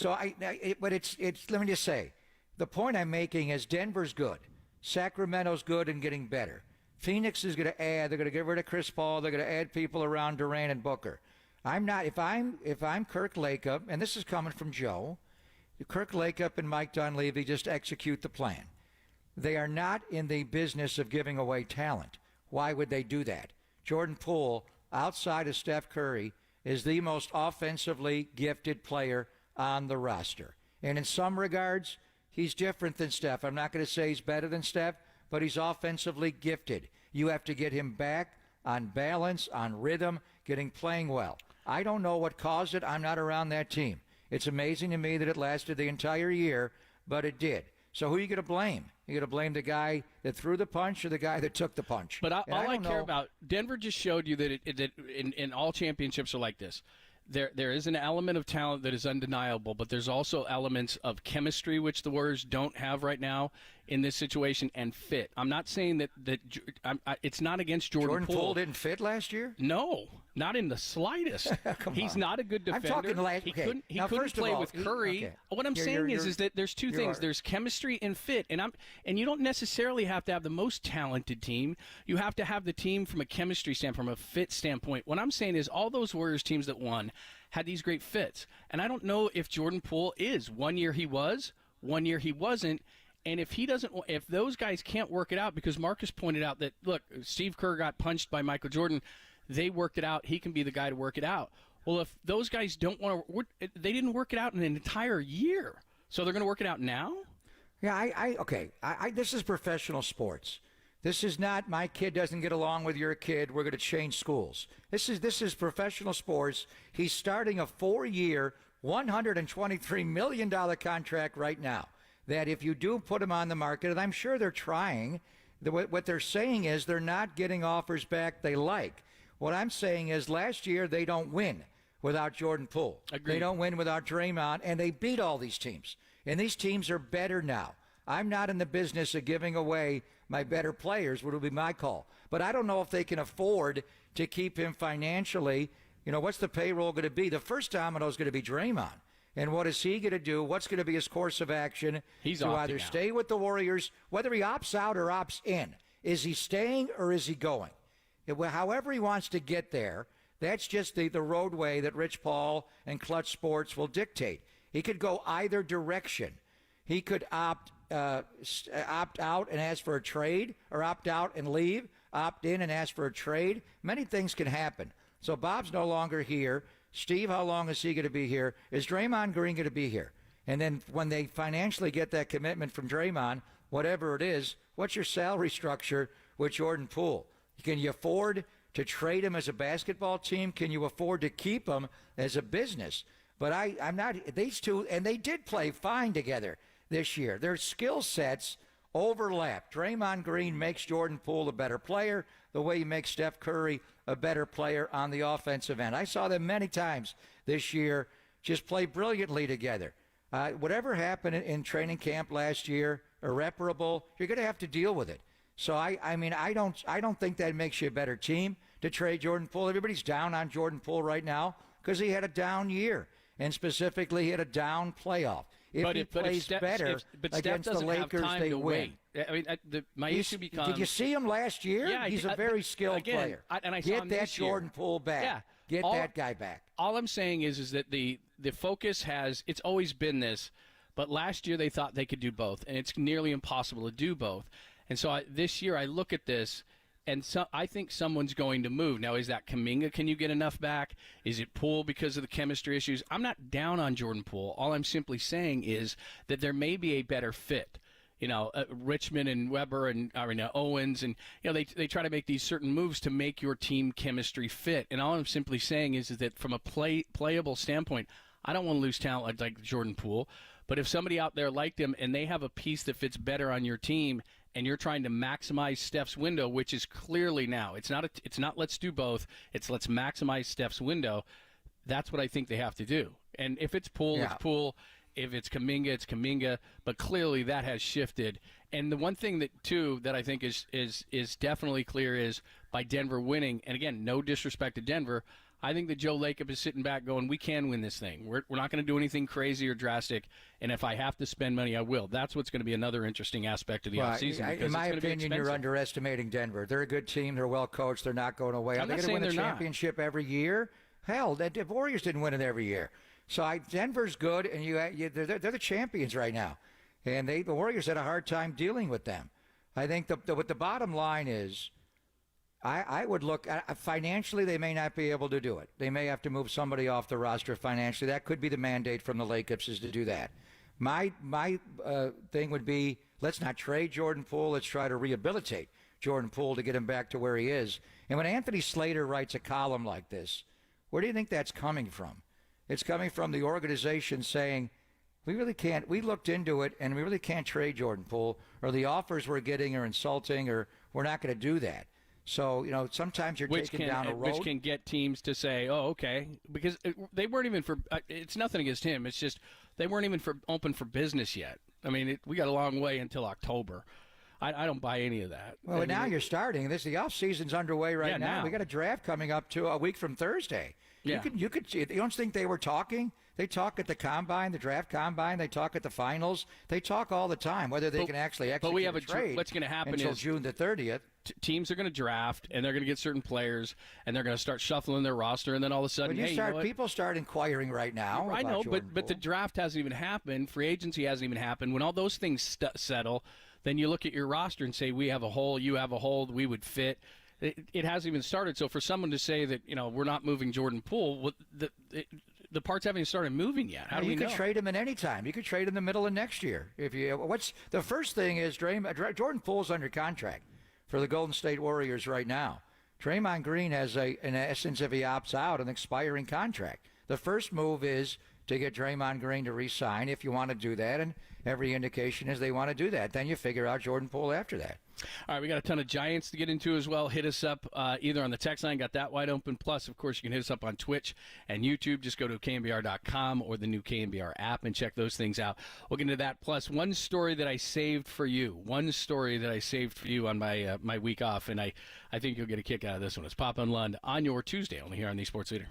So but it's. Let me just say, the point I'm making is Denver's good, Sacramento's good and getting better. Phoenix is going to add. They're going to get rid of Chris Paul. They're going to add people around Durant and Booker. I'm not. If I'm Kirk Lakeup, and this is coming from Joe, Kirk Lakeup and Mike Dunleavy just execute the plan. They are not in the business of giving away talent. Why would they do that? Jordan Poole, outside of Steph Curry, is the most offensively gifted player on the roster. And in some regards, he's different than Steph. I'm not going to say he's better than Steph, but he's offensively gifted. You have to get him back on balance, on rhythm, playing well. I don't know what caused it. I'm not around that team. It's amazing to me that it lasted the entire year, but it did. So who are you going to blame? You're going to blame the guy that threw the punch or the guy that took the punch? But all I care about, Denver just showed you that in all championships are like this. There is an element of talent that is undeniable, but there's also elements of chemistry, which the Warriors don't have right now in this situation, and fit. I'm not saying that it's not against Jordan Poole. Jordan Poole didn't fit last year? No, not in the slightest. He's not a good defender. I'm talking he couldn't play with Curry. Okay. What I'm saying is that there's two things. There's chemistry and fit, and you don't necessarily have to have the most talented team. You have to have the team from a chemistry standpoint, from a fit standpoint. What I'm saying is all those Warriors teams that won had these great fits. And I don't know if Jordan Poole is. 1 year he was, 1 year he wasn't. And if those guys can't work it out, because Marcus pointed out that, look, Steve Kerr got punched by Michael Jordan. They worked it out. He can be the guy to work it out. Well, if those guys don't want to, they didn't work it out in an entire year. So they're going to work it out now? Yeah, okay. This is professional sports. This is not my kid doesn't get along with your kid, we're going to change schools. This is professional sports. He's starting a 4-year, $123 million contract right now. That if you do put him on the market, and I'm sure they're trying, what they're saying is they're not getting offers back they like. What I'm saying is last year they don't win without Jordan Poole. Agreed. They don't win without Draymond, and they beat all these teams. And these teams are better now. I'm not in the business of giving away my better players, which will be my call. But I don't know if they can afford to keep him financially. You know, what's the payroll going to be? The first domino is going to be Draymond. And what is he going to do? What's going to be his course of action? He's to either stay with the Warriors, whether he opts out or opts in. Is he staying or is he going? However he wants to get there, that's just the roadway that Rich Paul and Clutch Sports will dictate. He could go either direction. He could opt out and ask for a trade, or opt out and leave, opt in and ask for a trade. Many things can happen. So Bob's no longer here. Steve, how long is he going to be here? Is Draymond Green going to be here? And then when they financially get that commitment from Draymond, whatever it is, what's your salary structure with Jordan Poole? Can you afford to trade him as a basketball team? Can you afford to keep him as a business? But I'm not, these two, and they did play fine together this year. Their skill sets overlap. Draymond Green makes Jordan Poole a better player the way he makes Steph Curry a better player on the offensive end. I saw them many times this year just play brilliantly together. Whatever happened in training camp last year, irreparable, you're going to have to deal with it. So I mean, I don't think that makes you a better team to trade Jordan Poole. Everybody's down on Jordan Poole right now because he had a down year, and specifically he had a down playoff. If he plays better against the Lakers, they win. I mean, my issue becomes... Did you see him last year? Yeah, he's a very skilled player. And I Get saw him that this year. Jordan Poole back. Yeah. Get that guy back. All I'm saying is that the focus has... It's always been this, but last year they thought they could do both, and it's nearly impossible to do both. And so this year I look at this, and I think someone's going to move. Now, is that Kuminga? Can you get enough back? Is it Poole because of the chemistry issues? I'm not down on Jordan Poole. All I'm simply saying is that there may be a better fit. You know, Richmond and Weber and Owens, and they try to make these certain moves to make your team chemistry fit. And all I'm simply saying is that from a playable standpoint, I don't want to lose talent like Jordan Poole. But if somebody out there liked him and they have a piece that fits better on your team, and you're trying to maximize Steph's window, which is clearly now, it's not let's do both, it's let's maximize Steph's window. That's what I think they have to do. And if it's Poole, it's Poole. If it's Kuminga, it's Kuminga. But clearly that has shifted. And the one thing that I think is definitely clear is by Denver winning, and again, no disrespect to Denver, I think that Joe Lacob is sitting back going, we can win this thing. We're not going to do anything crazy or drastic, and if I have to spend money, I will. That's what's going to be another interesting aspect of the offseason. In my opinion, you're underestimating Denver. They're a good team. They're well coached. They're not going away. Are they going to win the championship every year? Hell, the Warriors didn't win it every year. So Denver's good, and they're the champions right now. And the Warriors had a hard time dealing with them. I think what the bottom line is, I would look financially. They may not be able to do it. They may have to move somebody off the roster financially. That could be the mandate from the Lakers is to do that. My thing would be, let's not trade Jordan Poole. Let's try to rehabilitate Jordan Poole to get him back to where he is. And when Anthony Slater writes a column like this, where do you think that's coming from? It's coming from the organization saying, we really can't. We looked into it, and we really can't trade Jordan Poole, or the offers we're getting are insulting, or we're not going to do that. So, sometimes you're taking down a road. Which can get teams to say, oh, okay, because they weren't even for it's nothing against him. It's just they weren't even open for business yet. I mean, we got a long way until October. I don't buy any of that. Well, now you're starting. The off season's underway right now. We got a draft coming up a week from Thursday. Yeah. You don't think they were talking? They talk at the combine, the draft combine. They talk at the finals. They talk all the time. Whether they can actually execute a trade. What's going to happen until June the 30th. Teams are going to draft, and they're going to get certain players, and they're going to start shuffling their roster, and then all of a sudden, people start inquiring right now. I know, but the draft hasn't even happened. Free agency hasn't even happened. When all those things settle, then you look at your roster and say, we have a hole, you have a hole, we would fit. It hasn't even started. So for someone to say that we're not moving Jordan Poole, the parts haven't even started moving yet. How do we know? You could trade him at any time. You could trade him in the middle of next year. What's the first thing is Jordan Poole's under contract for the Golden State Warriors right now. Draymond Green has in essence, if he opts out, an expiring contract. The first move is to get Draymond Green to re-sign if you want to do that, and every indication is they want to do that. Then you figure out Jordan Poole after that. All right, we got a ton of Giants to get into as well. Hit us up either on the text line, got that wide open. Plus, of course, you can hit us up on Twitch and YouTube. Just go to KNBR.com or the new KNBR app and check those things out. We'll get into that. Plus, one story that I saved for you. On my week off, and I think you'll get a kick out of this one. It's Papa and Lund on your Tuesday, only here on the Sports Leader.